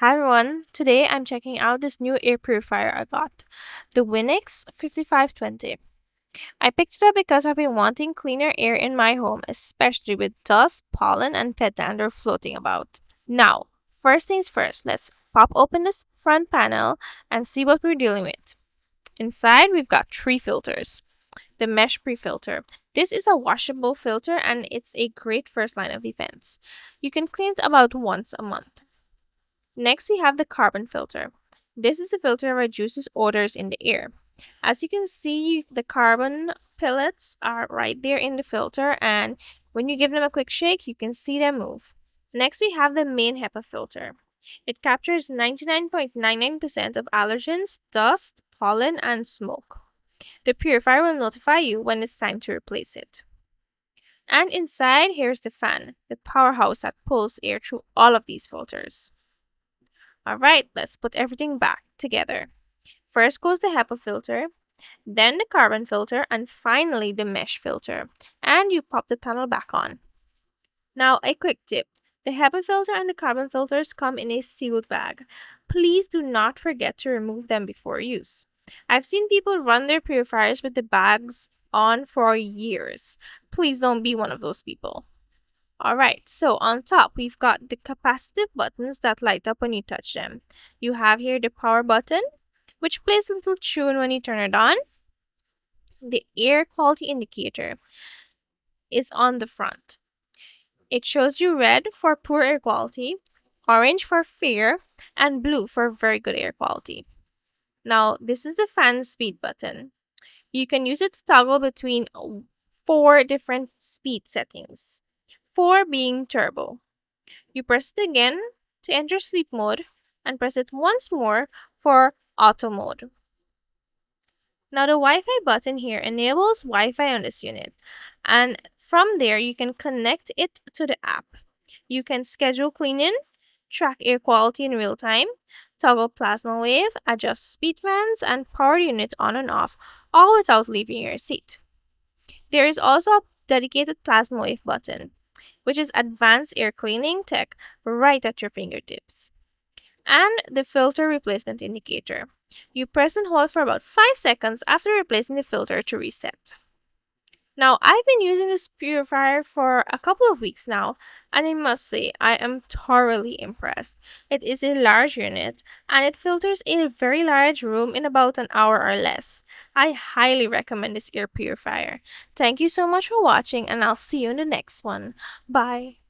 Hi everyone, today I'm checking out this new air purifier I got, the Winix 5520. I picked it up because I've been wanting cleaner air in my home, especially with dust, pollen, and pet dander floating about. Now, first things first, let's pop open this front panel and see what we're dealing with. Inside, we've got three filters. The mesh pre-filter. This is a washable filter and it's a great first line of defense. You can clean it about once a month. Next, we have the carbon filter. This is the filter that reduces odors in the air. As you can see, the carbon pellets are right there in the filter, and when you give them a quick shake, you can see them move. Next, we have the main HEPA filter. It captures 99.99% of allergens, dust, pollen, and smoke. The purifier will notify you when it's time to replace it. And inside, here's the fan, the powerhouse that pulls air through all of these filters. Alright, let's put everything back together. First goes the HEPA filter, then the carbon filter, and finally the mesh filter. And you pop the panel back on. Now, a quick tip. The HEPA filter and the carbon filters come in a sealed bag. Please do not forget to remove them before use. I've seen people run their purifiers with the bags on for years. Please don't be one of those people. Alright, so on top we've got the capacitive buttons that light up when you touch them. You have here the power button, which plays a little tune when you turn it on. The air quality indicator is on the front. It shows you red for poor air quality, orange for fair, and blue for very good air quality. Now, this is the fan speed button. You can use it to toggle between four different speed settings. 4 being turbo. You press it again to enter sleep mode and press it once more for auto mode. Now the Wi-Fi button here enables Wi-Fi on this unit, and from there you can connect it to the app. You can schedule cleaning, track air quality in real time, toggle plasma wave, adjust speed fans, and power units on and off, all without leaving your seat. There is also a dedicated plasma wave button, which is advanced air cleaning tech right at your fingertips. And the filter replacement indicator. You press and hold for about 5 seconds after replacing the filter to reset. Now, I've been using this purifier for a couple of weeks now, and I must say, I am thoroughly impressed. It is a large unit, and it filters a very large room in about an hour or less. I highly recommend this air purifier. Thank you so much for watching, and I'll see you in the next one. Bye.